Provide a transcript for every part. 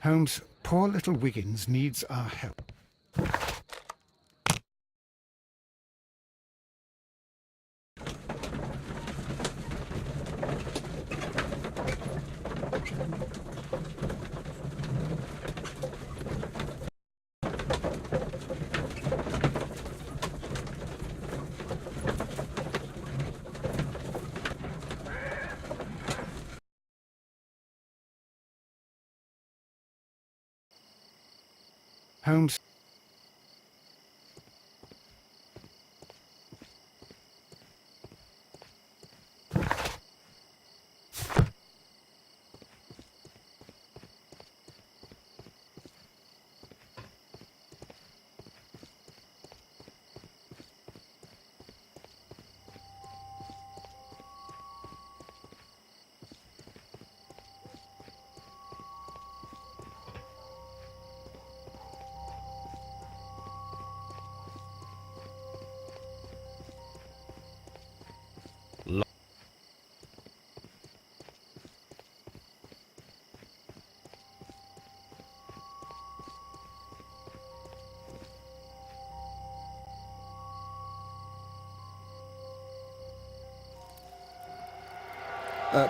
Holmes, poor little Wiggins needs our help. Holmes.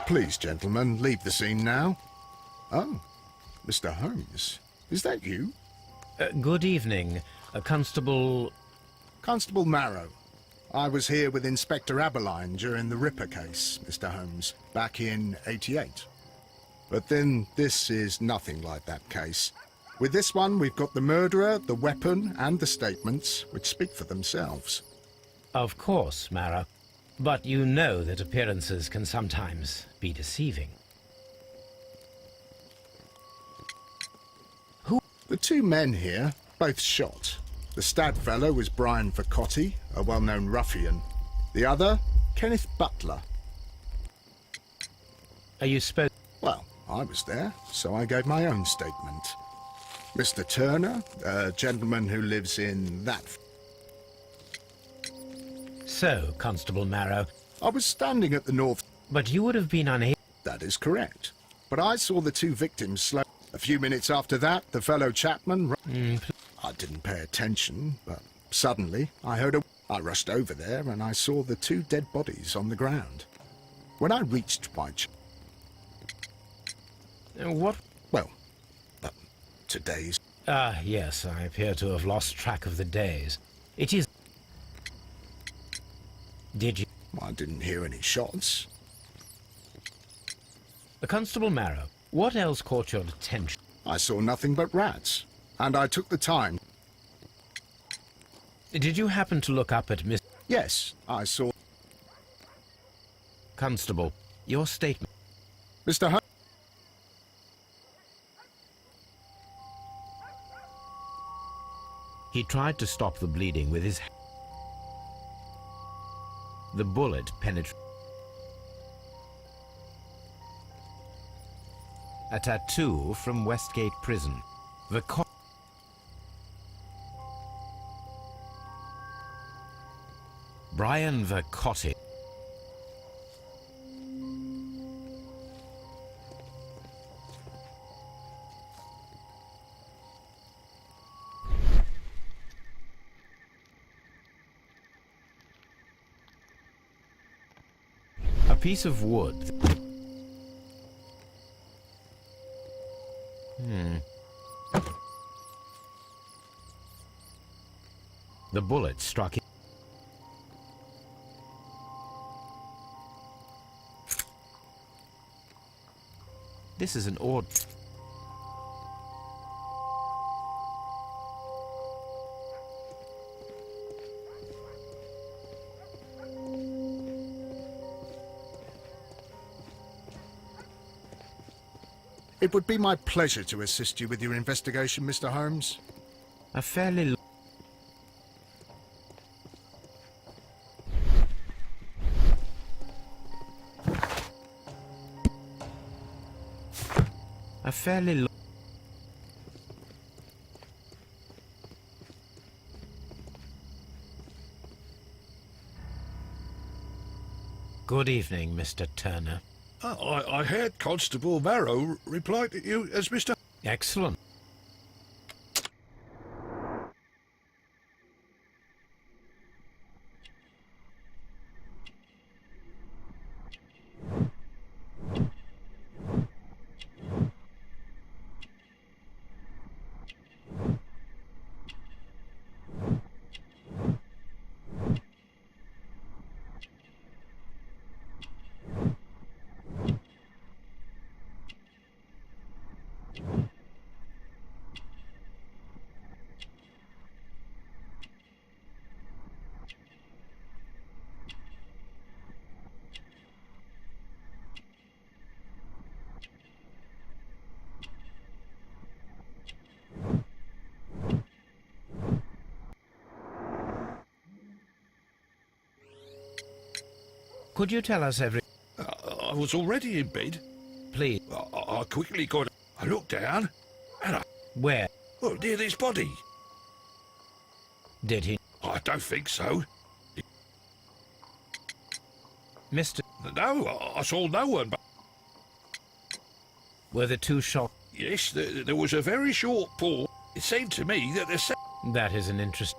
Please, gentlemen, leave the scene now. Oh, Mr. Holmes, is that you? Good evening, Constable... Constable Marrow. I was here with Inspector Aberline during the Ripper case, Mr. Holmes, back in '88. But then this is nothing like that case. With this one, we've got the murderer, the weapon, and the statements, which speak for themselves. Of course, Marrow. But you know that appearances can sometimes be deceiving. Who? The two men here, both shot. The stab fellow was Brian Vercotti, a well-known ruffian. The other, Kenneth Butler. Are you supposed... Well, I was there, so I gave my own statement. Mr. Turner, a gentleman who lives in that... So, Constable Marrow... I was standing at the north... But you would have been unable... That is correct. But I saw the two victims slow... A few minutes after that, the fellow Chapman... I didn't pay attention, but suddenly I heard a... I rushed over there and I saw the two dead bodies on the ground. When I reached my... What? Well, today's... Yes, I appear to have lost track of the days. It is... Did you... I didn't hear any shots. Constable Marrow, what else caught your attention? I saw nothing but rats, and I took the time. Did you happen to look up at Miss... Yes, I saw... Constable, your statement... Mr. Hunt... He tried to stop the bleeding with his... The bullet penetrated... A tattoo from Westgate Prison. Brian Vercotti. A piece of wood. The bullet struck him. This is an odd... It would be my pleasure to assist you with your investigation, Mr. Holmes. A fairly... A fairly... Good evening, Mr. Turner. I heard Constable Marrow reply to you as Mr... Excellent. Could you tell us every... I was already in bed. Please. I quickly got... I looked down, and Where oh, near this body. did he... I don't think so. Mr... No, I saw no one, but Were the two shot... yes, there was a very short pause. It seemed to me that the... That is an interest...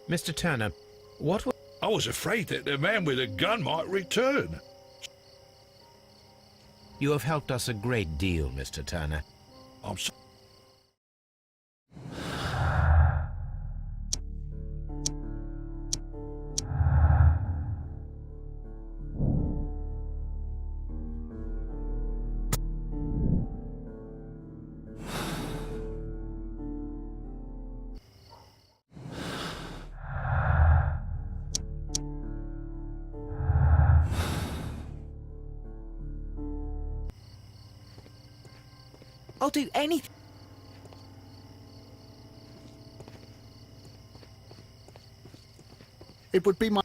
Mr. Turner, what were... I was afraid that the man with a gun might return. You have helped us a great deal, Mr. Turner. I'm so... I'll do anything. It would be my...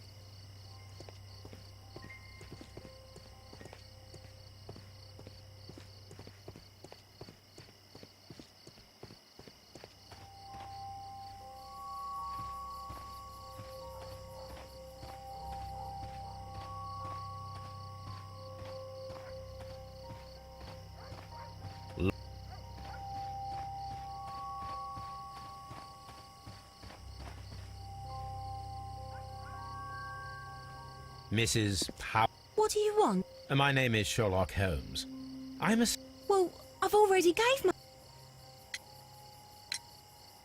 Mrs. Pow... What do you want? My name is Sherlock Holmes. I'm a... Well, I've already gave my...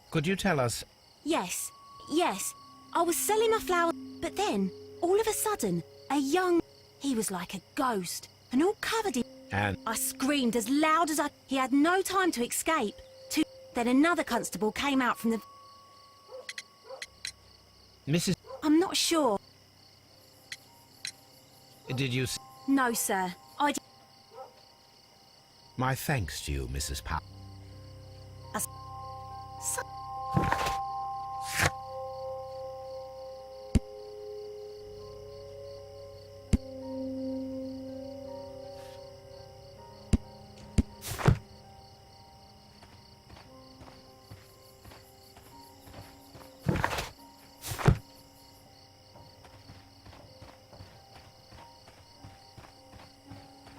Could you tell us... Yes, yes. I was selling my flowers, but then, all of a sudden, a young... He was like a ghost, and all covered in... And... I screamed as loud as I... He had no time to escape. Then another constable came out from the... Mrs... I'm not sure. Did you... No, sir. I... My thanks to you, Mrs. Pow... So...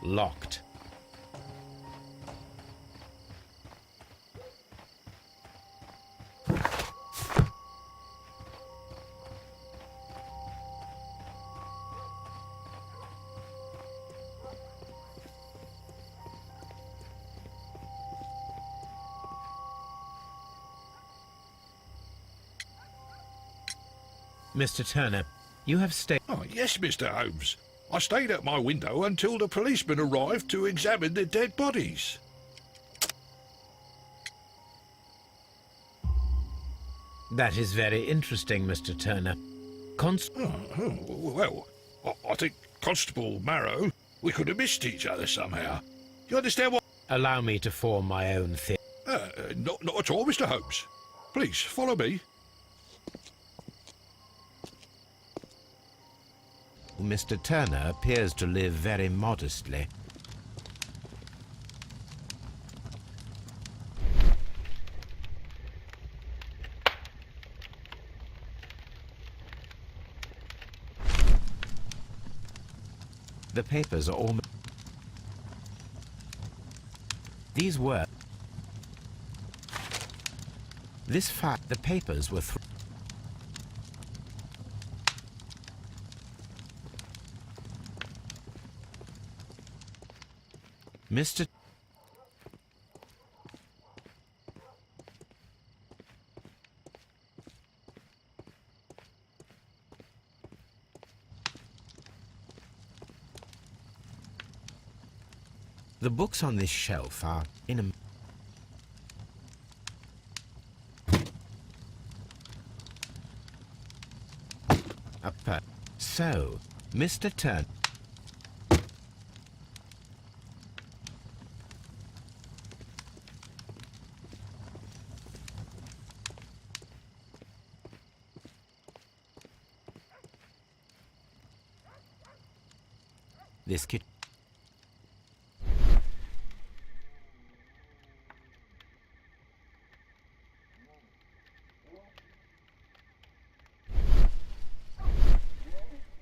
Locked. Mr. Turner, you have stayed... Oh, yes, Mr. Holmes. I stayed at my window until the policeman arrived to examine the dead bodies. That is very interesting, Mr. Turner. Well, I think Constable Marrow, we could have missed each other somehow. You understand what... Allow me to form my own theory. Not at all, Mr. Holmes. Please, follow me. Mr. Turner appears to live very modestly. The papers are almost... These were... This fact, the papers were... Mr. The books on this shelf are in a... So, Mr. Turner... This kid...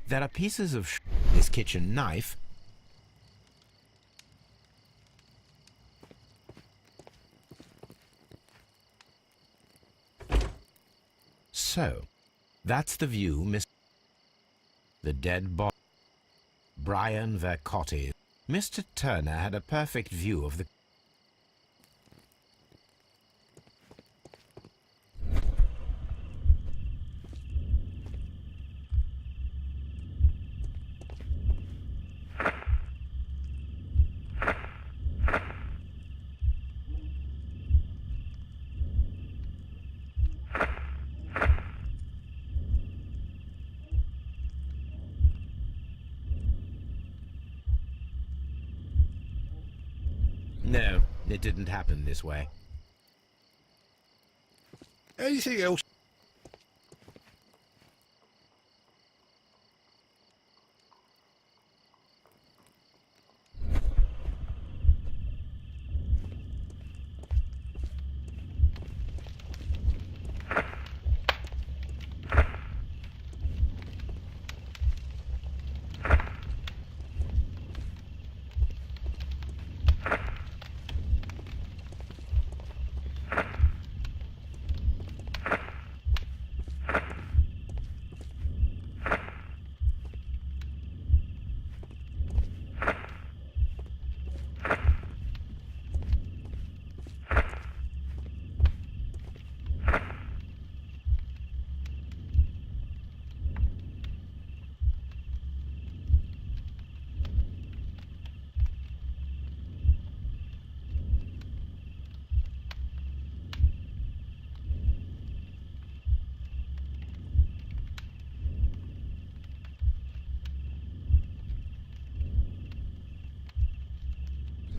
There are pieces of this kitchen knife. So, that's the view, Miss... The dead body. Brian Vercotti. Mr. Turner had a perfect view of the... No, it didn't happen this way. Anything else?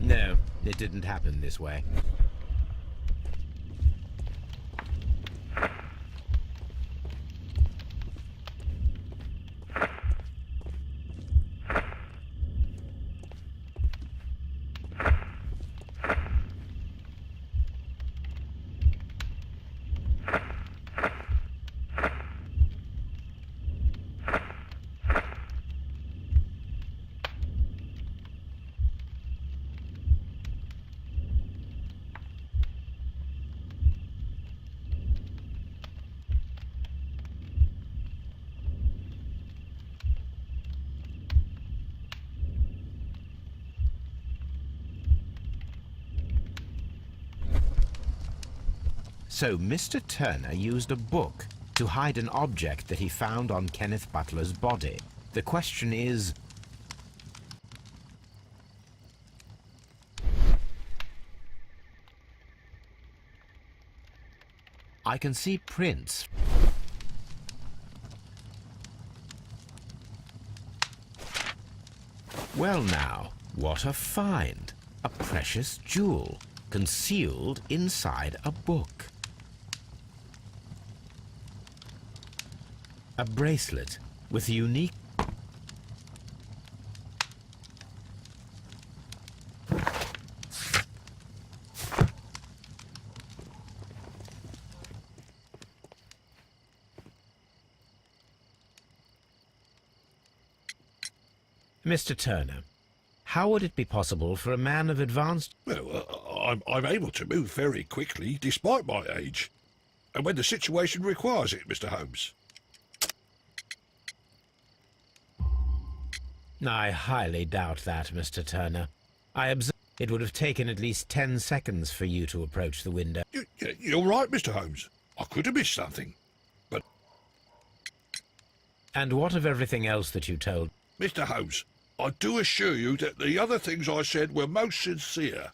No, it didn't happen this way. So Mr. Turner used a book to hide an object that he found on Kenneth Butler's body. The question is... I can see prints. Well now, what a find! A precious jewel, concealed inside a book. A bracelet with a unique... Mr. Turner, how would it be possible for a man of advanced... Well, I'm able to move very quickly despite my age, and when the situation requires it, Mr. Holmes. I highly doubt that, Mr. Turner. I observe it would have taken at least 10 seconds for you to approach the window. You're right, Mr. Holmes. I could have missed something. But, And what of everything else that you told? Mr. Holmes, I do assure you that the other things I said were most sincere.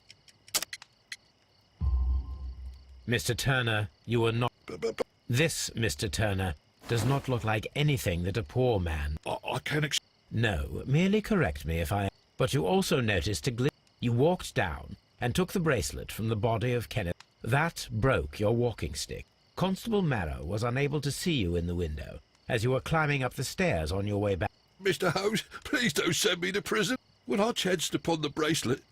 Mr. Turner, you are not... But This, Mr. Turner, does not look like anything that a poor man... I can No, merely correct me if I... But you also noticed a glimpse. You walked down and took the bracelet from the body of Kenneth. That broke your walking stick. Constable Marrow was unable to see you in the window as you were climbing up the stairs on your way back. Mr. Holmes, please don't send me to prison. When I chanced upon the bracelet,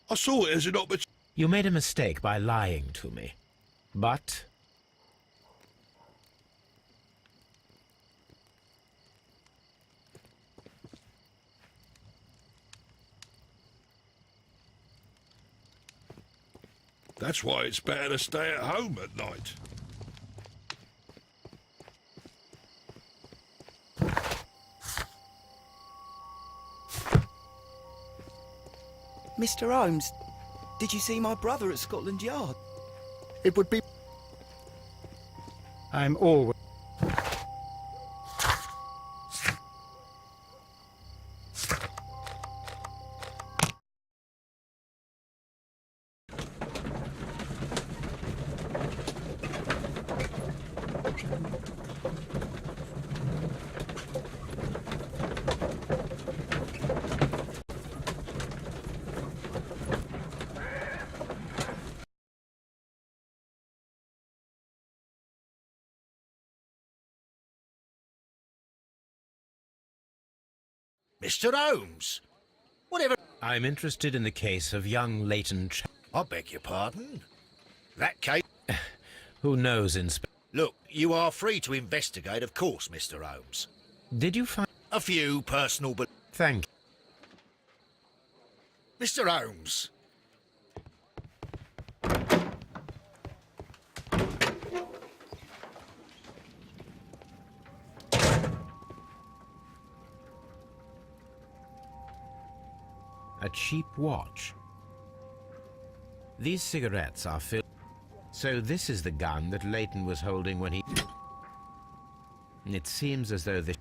I saw it as an opportunity. You made a mistake by lying to me. But... That's why it's better to stay at home at night. Mr. Holmes, did you see my brother at Scotland Yard? It would be... I'm always... Mr. Holmes, whatever... I'm interested in the case of young Leighton I beg your pardon? That case... who knows Look, you are free to investigate, of course, Mr. Holmes. Did you find... A few personal but... Thank you. Mr. Holmes, A cheap watch. These cigarettes are filled... So this is the gun that Leighton was holding when he... It seems as though this...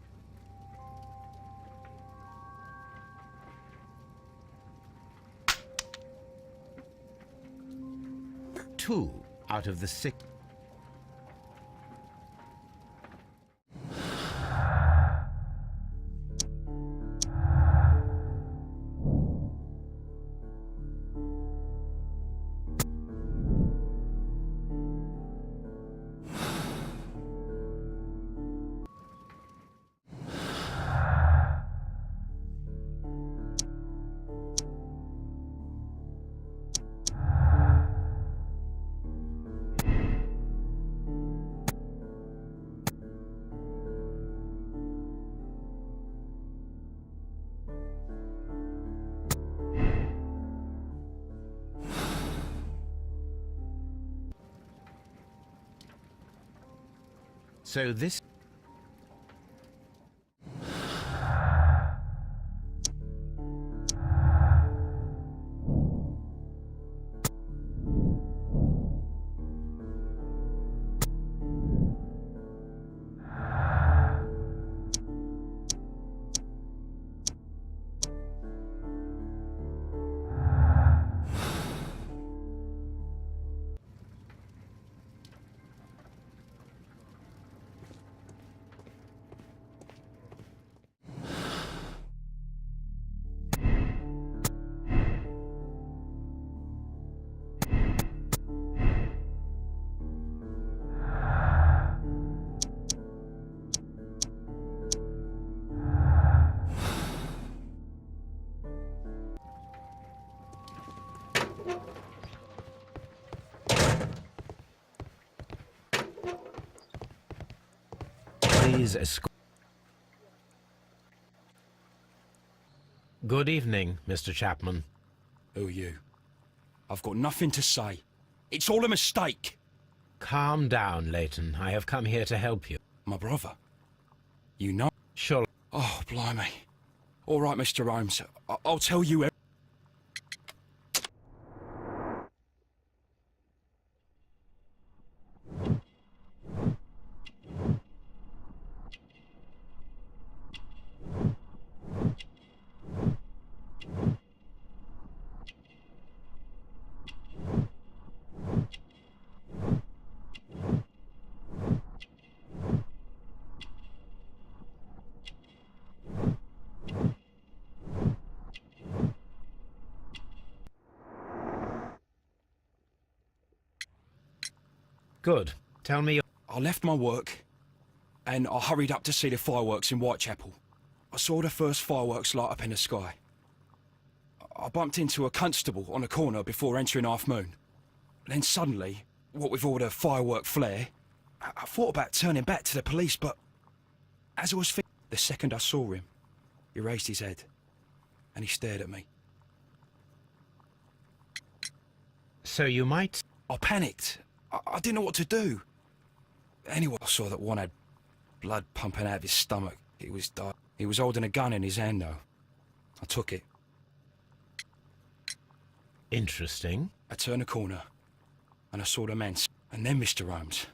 2 out of the 6... So this... Please escort... Good evening, Mr. Chapman. Who are you? I've got nothing to say. It's all a mistake. Calm down, Leighton. I have come here to help you. My brother. You know? Sherlock. Oh, blimey. All right, Mr. Holmes. I'll tell you everything. Good. Tell me. I left my work, and I hurried up to see the fireworks in Whitechapel. I saw the first fireworks light up in the sky. I bumped into a constable on a corner before entering Half Moon. Then suddenly, what with all the firework flare, I thought about turning back to the police, but as I was thinking, the second I saw him, he raised his head, and he stared at me. So you might... I panicked. I didn't know what to do. Anyway, I saw that one had blood pumping out of his stomach. He was dying. He was holding a gun in his hand, though. I took it. Interesting. I turned a corner, and I saw the man. And then, Mr. Holmes,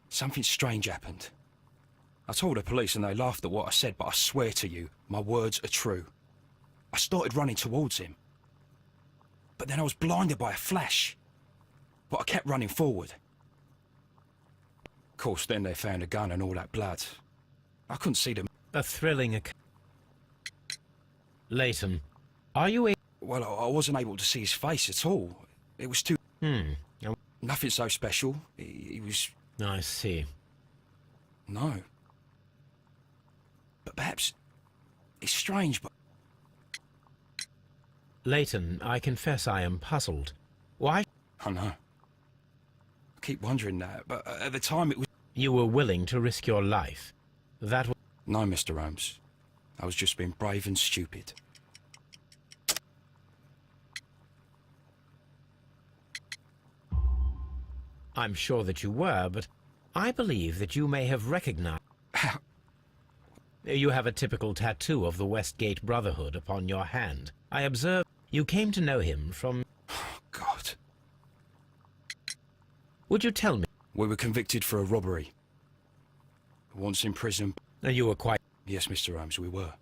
something strange happened. I told the police, and they laughed at what I said, but I swear to you, my words are true. I started running towards him. But then I was blinded by a flash. But I kept running forward. Of course, then they found a gun and all that blood. I couldn't see them. A thrilling... Leighton, are you a... Well, I wasn't able to see his face at all. It was too... Nothing so special. He was... I see. No. But perhaps... It's strange, but... Leighton, I confess I am puzzled. Why... I know. I keep wondering that, but at the time it was... You were willing to risk your life. That was... No, Mr. Holmes. I was just being brave and stupid. I'm sure that you were, but I believe that you may have recognized... How? You have a typical tattoo of the Westgate Brotherhood upon your hand. I observe you came to know him from... Oh, God. Would you tell me? We were convicted for a robbery. Once in prison. You were quite... Yes, Mr. Holmes, we were.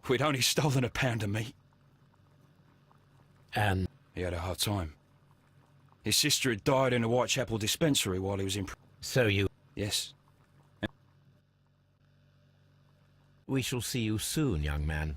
We'd only stolen a pound of meat. And... He had a hard time. His sister had died in a Whitechapel dispensary while he was in... So you... Yes. We shall see you soon, young man.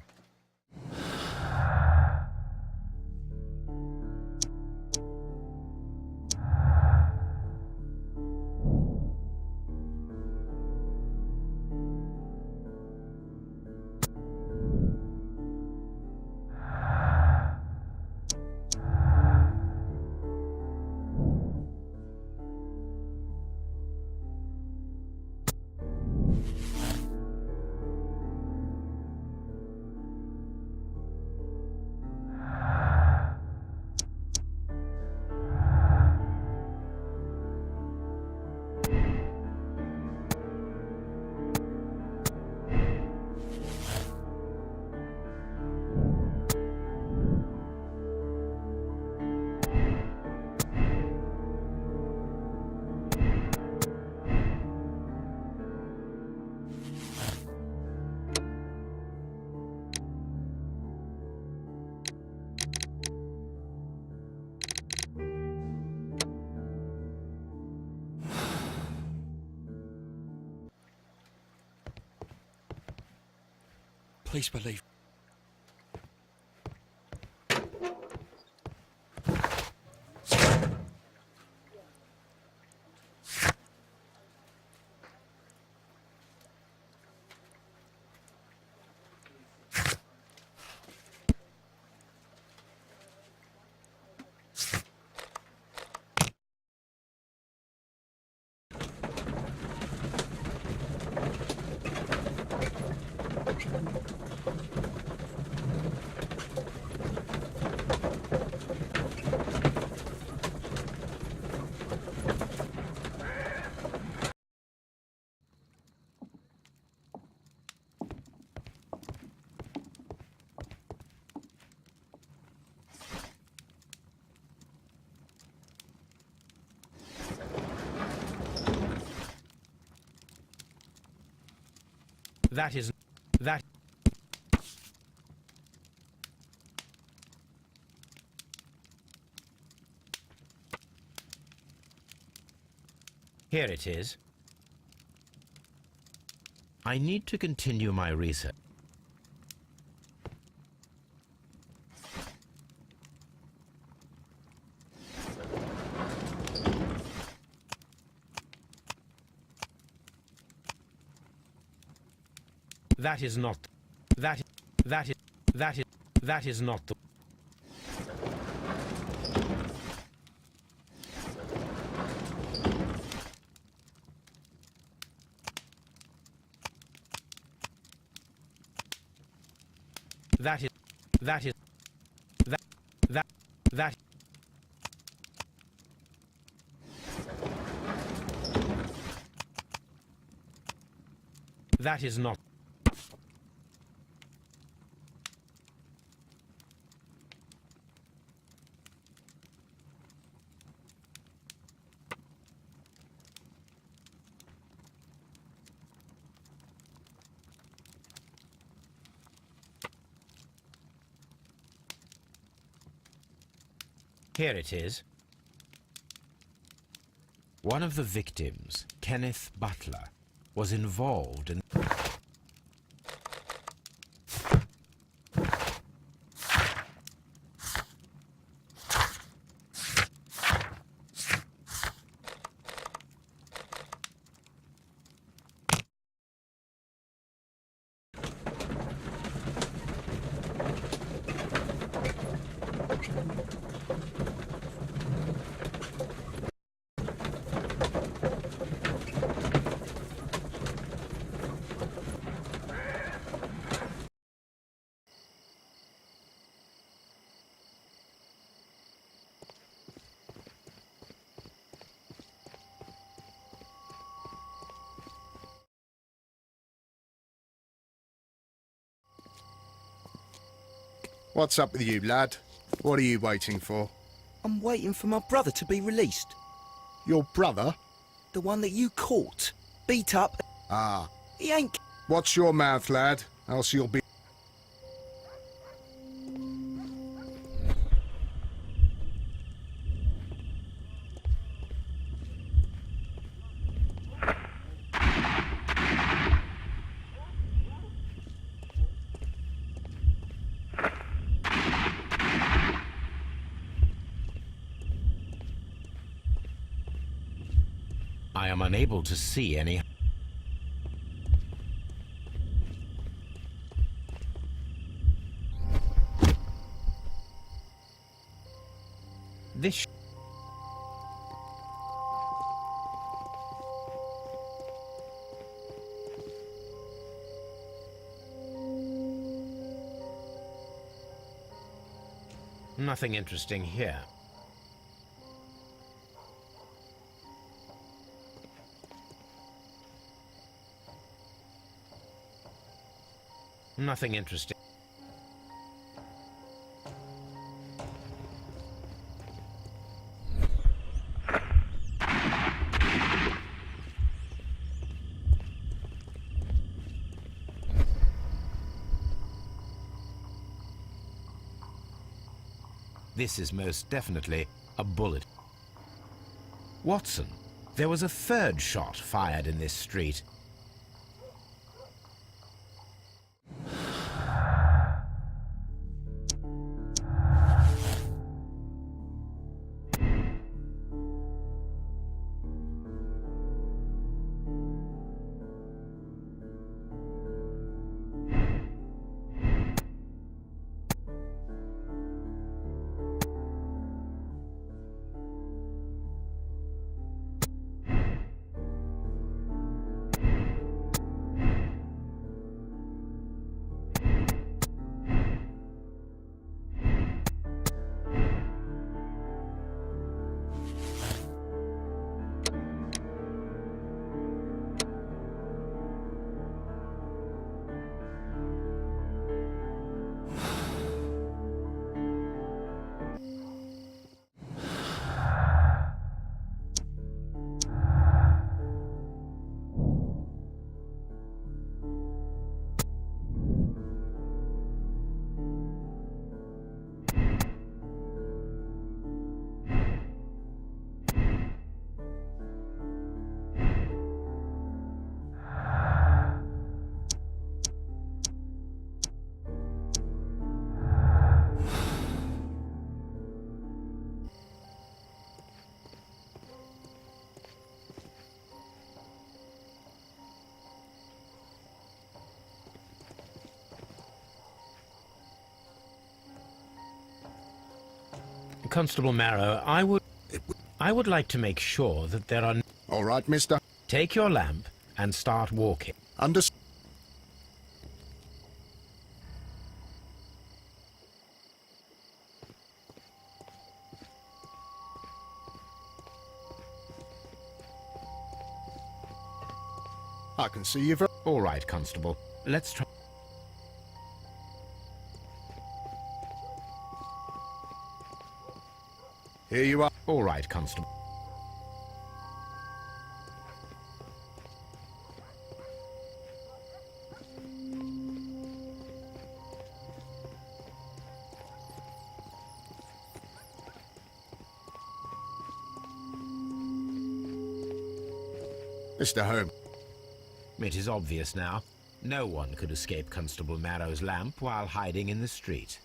Please believe. That is... That... Here it is. I need to continue my research. That is not... That is not the... That is... That is... That... That is not... Here it is. One of the victims, Kenneth Butler, was involved in... What's up with you, lad? What are you waiting for? I'm waiting for my brother to be released. Your brother? The one that you caught. Beat up. Ah. He ain't... Watch your mouth, lad, else you'll be... I am unable to see any... This... Nothing interesting here. Nothing interesting. This is most definitely a bullet. Watson, there was a third shot fired in this street. Constable Marrow, I would like to make sure that there are... All right, mister. Take your lamp and start walking. Understood. I can see you've... All right, Constable. Let's try... Here you are. All right, Constable. Mr. Holmes. It is obvious now. No one could escape Constable Marrow's lamp while hiding in the street.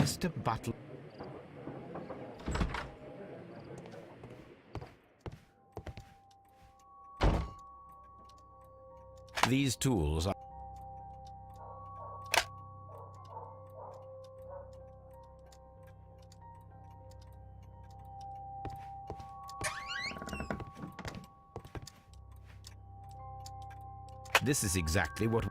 Mr. Butler. These tools are... This is exactly what...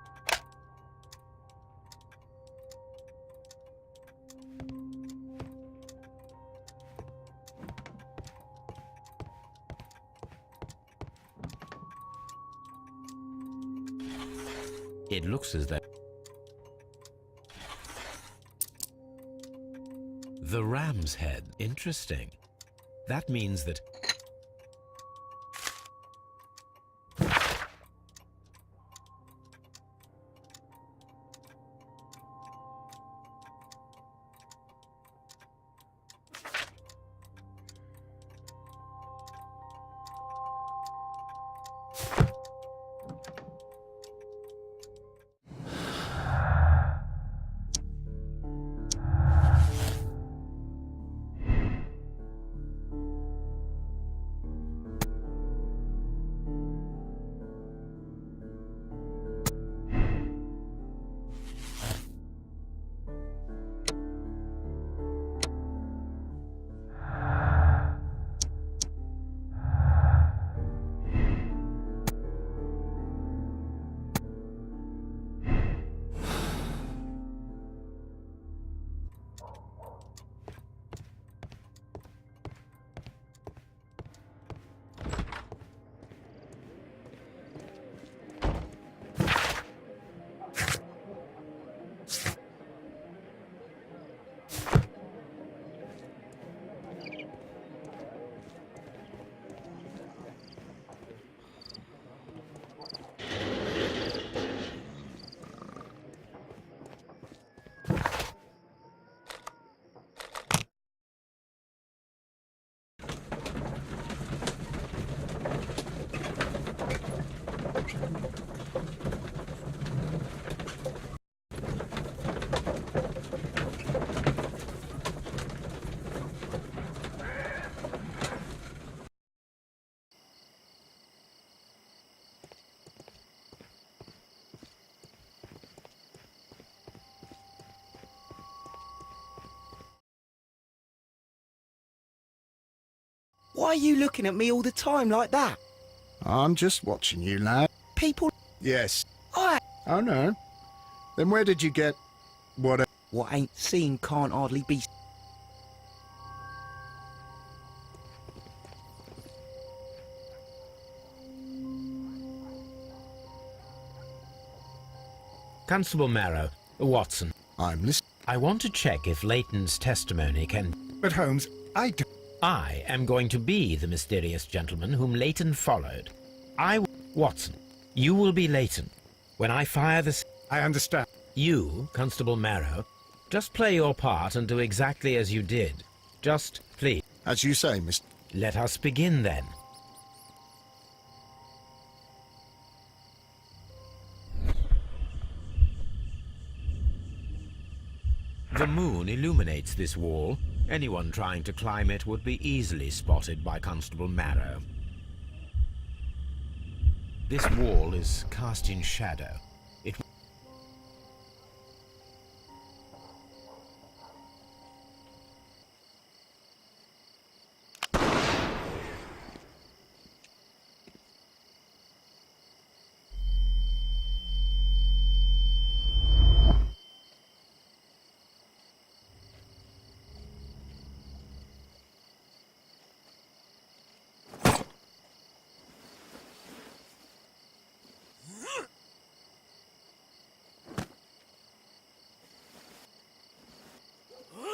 It looks as though... The ram's head. Interesting. That means that... Why are you looking at me all the time like that? I'm just watching you, lad. People... Yes. I... Oh, no. Then where did you get... What ain't seen can't hardly be... Constable Marrow, Watson, I'm listening. I want to check if Leighton's testimony can... But Holmes, I am going to be the mysterious gentleman whom Leighton followed. Watson, you will be Leighton. When I fire the... I understand. You, Constable Marrow, just play your part and do exactly as you did. Just, please. As you say, Mr. Let us begin then. The moon illuminates this wall. Anyone trying to climb it would be easily spotted by Constable Marrow. This wall is cast in shadow.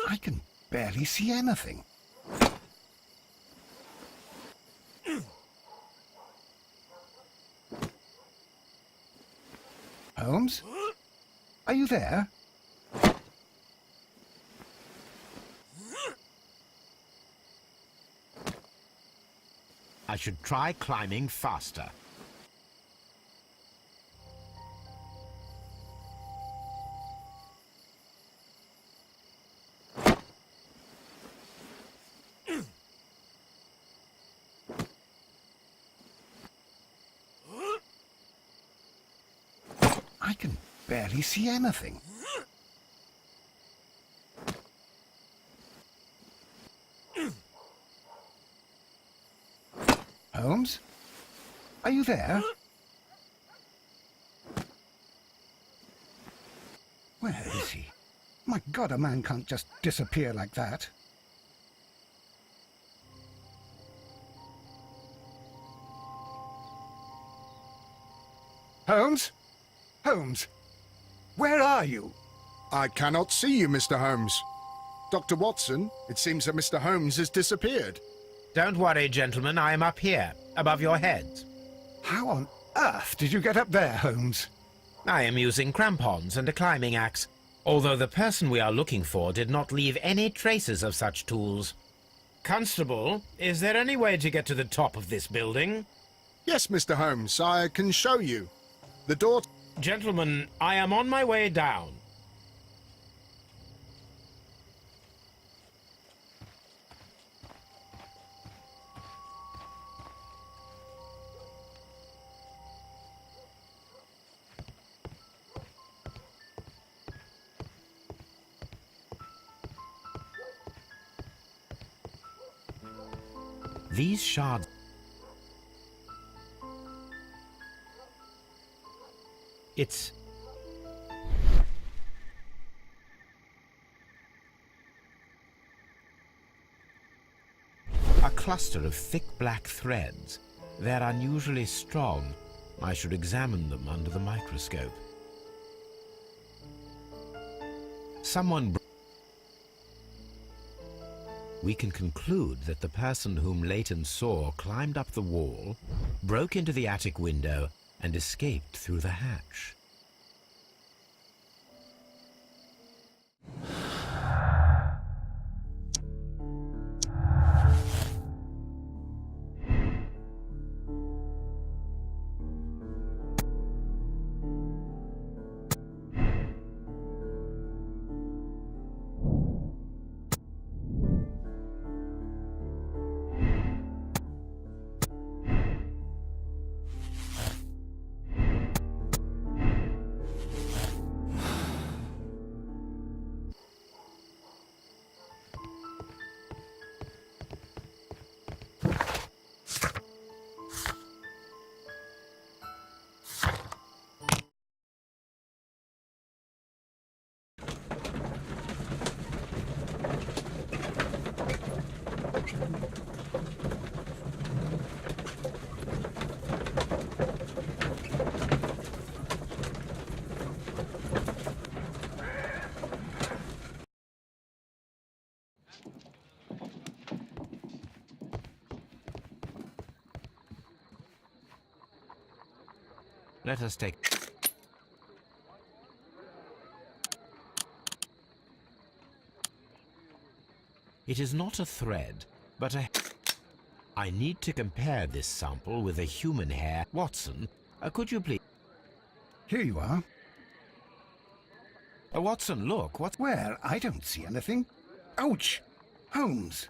I can barely see anything. Holmes? Are you there? I should try climbing faster. I can barely see anything. Holmes? Are you there? Where is he? My God, a man can't just disappear like that. Holmes? Holmes? Where are you? I cannot see you, Mr. Holmes. Dr. Watson, it seems that Mr. Holmes has disappeared. Don't worry, gentlemen, I am up here, above your heads. How on earth did you get up there, Holmes? I am using crampons and a climbing axe, although the person we are looking for did not leave any traces of such tools. Constable, is there any way to get to the top of this building? Yes, Mr. Holmes, I can show you. The door... Gentlemen, I am on my way down. These shards... It's... a cluster of thick black threads. They're unusually strong. I should examine them under the microscope. We can conclude that the person whom Leighton saw climbed up the wall, broke into the attic window, and escaped through the hatch. Let us take... It is not a thread, but a... I need to compare this sample with a human hair. Watson, could you please... Here you are. Watson, look, what... Where? I don't see anything. Ouch! Holmes!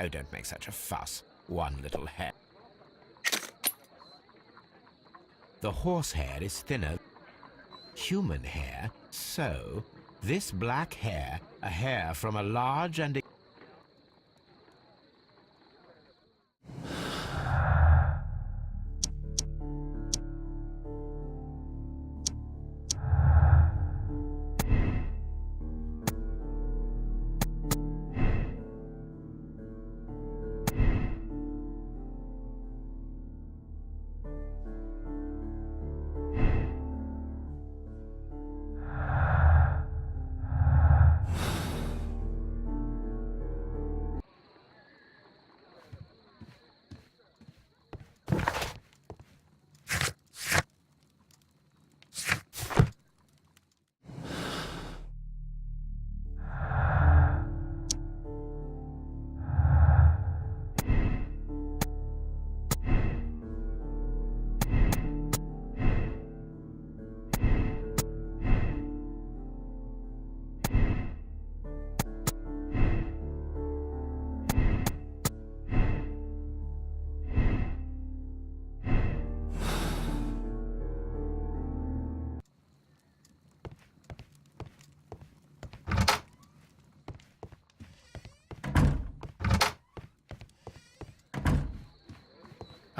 Oh, don't make such a fuss. One little hair. The horsehair is thinner. Human hair, so... This black hair, a hair from a large and...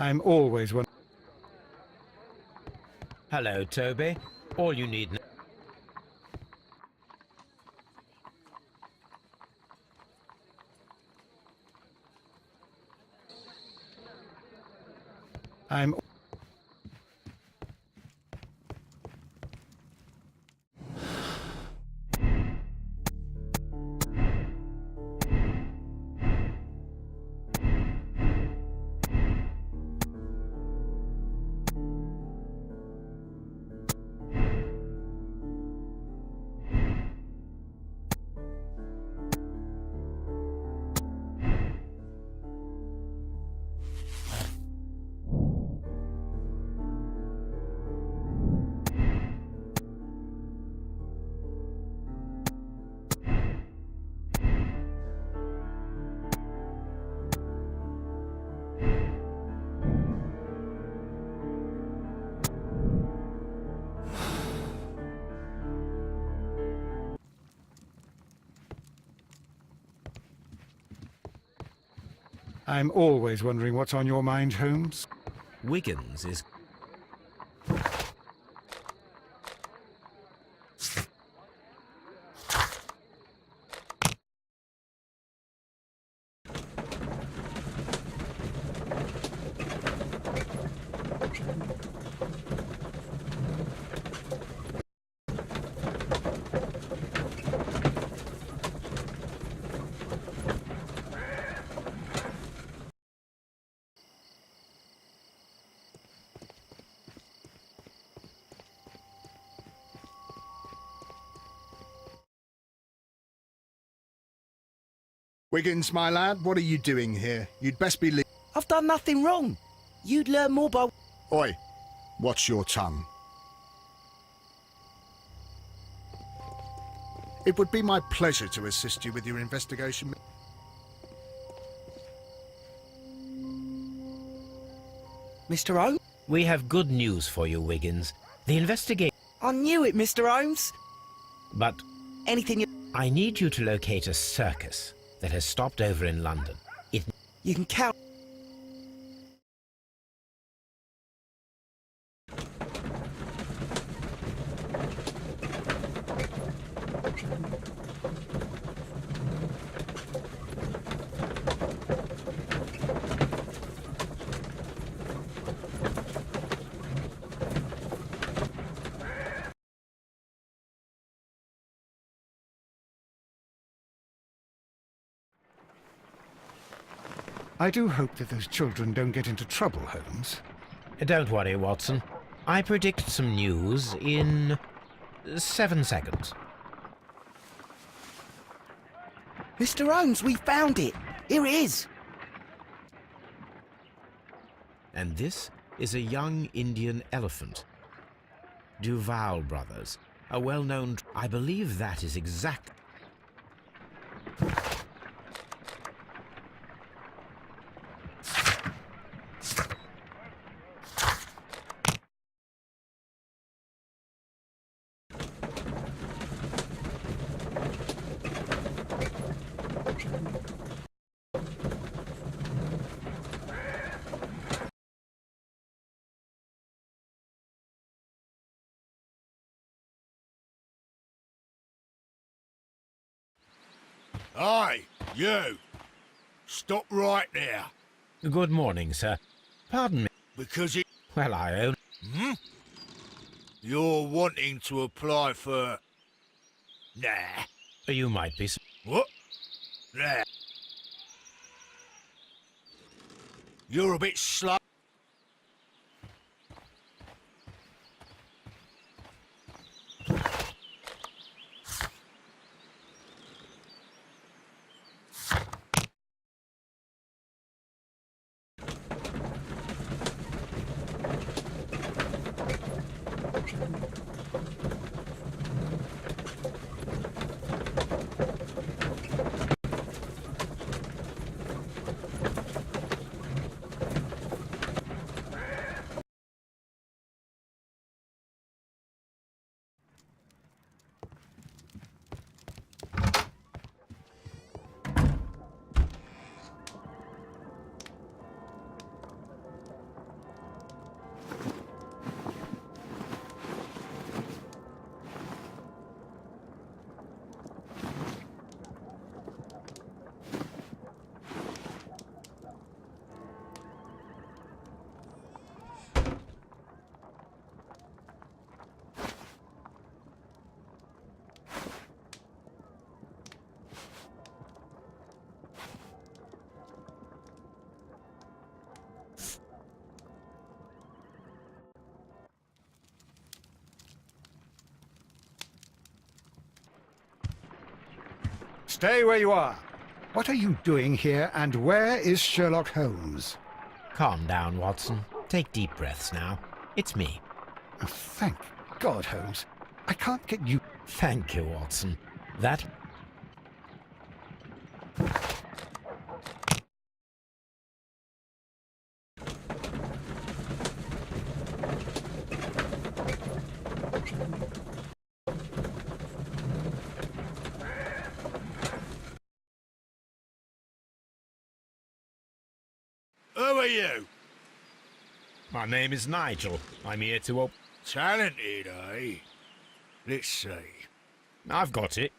I'm always one. Hello, Toby. All you need... I'm... I'm always wondering what's on your mind, Holmes. Wiggins is... Wiggins, my lad, what are you doing here? You'd best be I've done nothing wrong. You'd learn more by... Oi, watch your tongue. It would be my pleasure to assist you with your investigation. Mr. Holmes? We have good news for you, Wiggins. The investigation... I knew it, Mr. Holmes. But Anything you... I need you to locate a circus that has stopped over in London. You can count... I do hope that those children don't get into trouble, Holmes. Don't worry, Watson. I predict some news in 7 seconds. Mr. Holmes, we found it. Here it is. And this is a young Indian elephant. Duval Brothers, a well-known... I believe that is exact... Aye, you. Stop right there. Good morning, sir. Pardon me. Because it... Well, I own... You're wanting to apply for... Nah. You might be... What? Nah. You're a bit slow. Stay where you are. What are you doing here, and where is Sherlock Holmes? Calm down, Watson. Take deep breaths now. It's me. Oh, thank God, Holmes. I can't get you... Thank you, Watson. That... Who are you? My name is Nigel. I'm here to Talented, eh? Let's see. I've got it.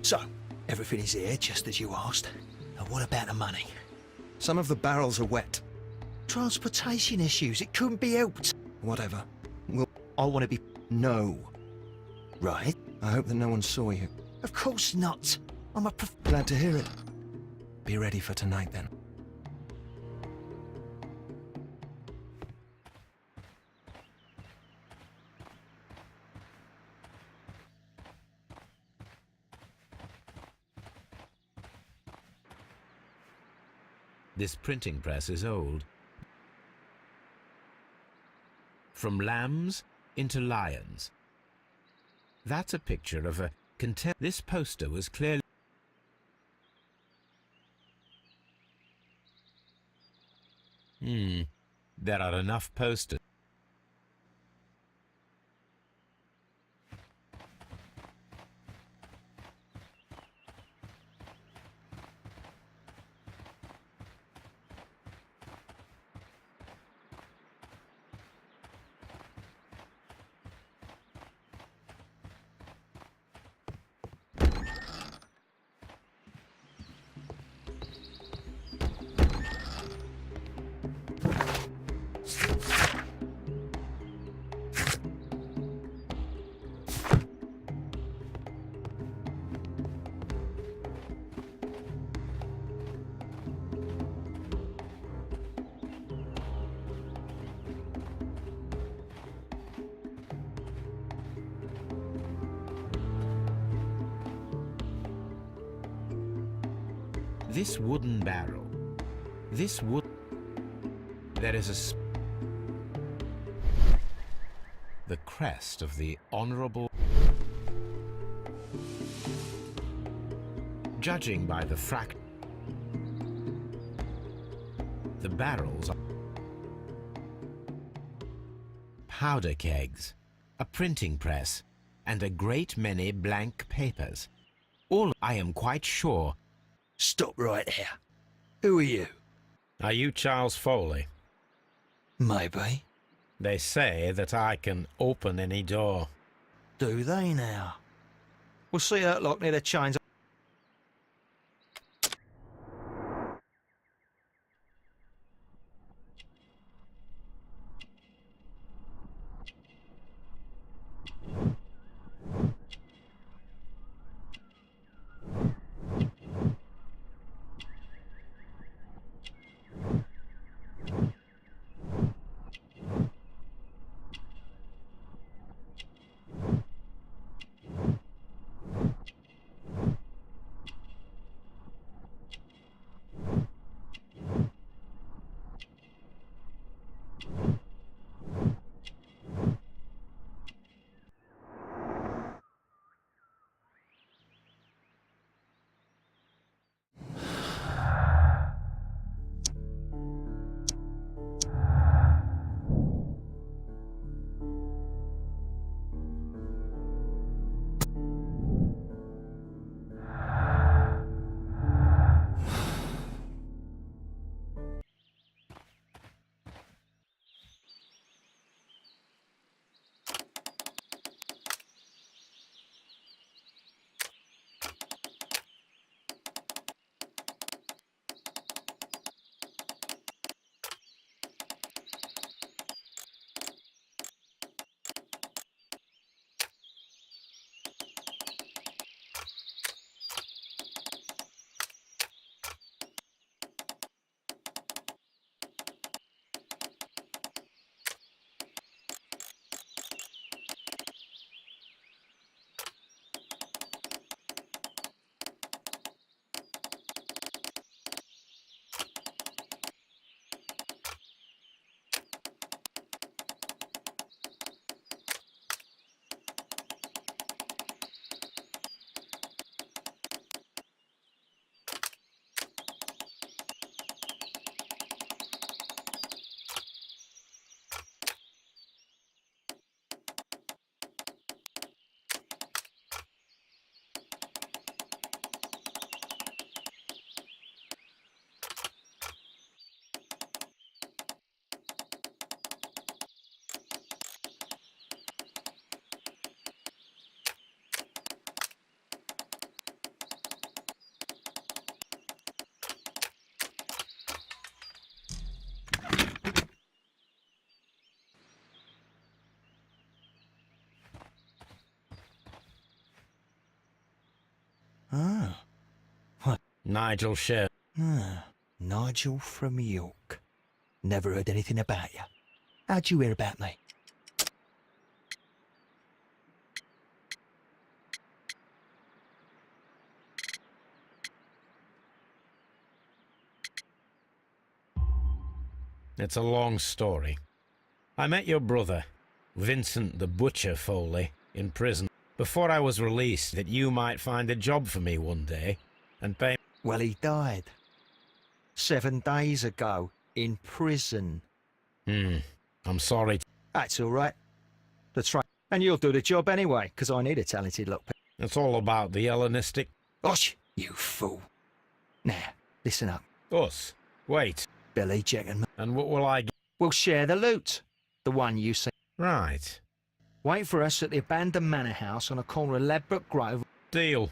So, everything is here, just as you asked. And what about the money? Some of the barrels are wet. Transportation issues, it couldn't be helped. Whatever. I want to be... No. Right? I hope that no one saw you. Of course not. I'm a Glad to hear it. Be ready for tonight, then. This printing press is old. From lambs into lions. That's a picture of a This poster was clearly... There are enough posters. This wooden barrel. This wood... There is the crest of the Honourable... Judging by the the barrels are powder kegs, a printing press, and a great many blank papers. All, I am quite sure. Stop right there. Who are you? Are you Charles Foley? Maybe. They say that I can open any door. Do they now? We'll see that lock near the chains. Ah. Nigel Sher. Nigel from York. Never heard anything about you. How'd you hear about me? It's a long story. I met your brother, Vincent the Butcher Foley, in prison before I was released, that you might find a job for me one day and pay... Well, he died 7 days ago in prison. I'm sorry. That's all right. That's right. And you'll do the job anyway, because I need a talented lot. It's all about the Hellenistic... Osh, you fool. Now, listen up. Us? Wait. Billy, Jack and me. And what will I get? We'll share the loot. The one you see. Right. Wait for us at the abandoned manor house on a corner of Ladbroke Grove. Deal.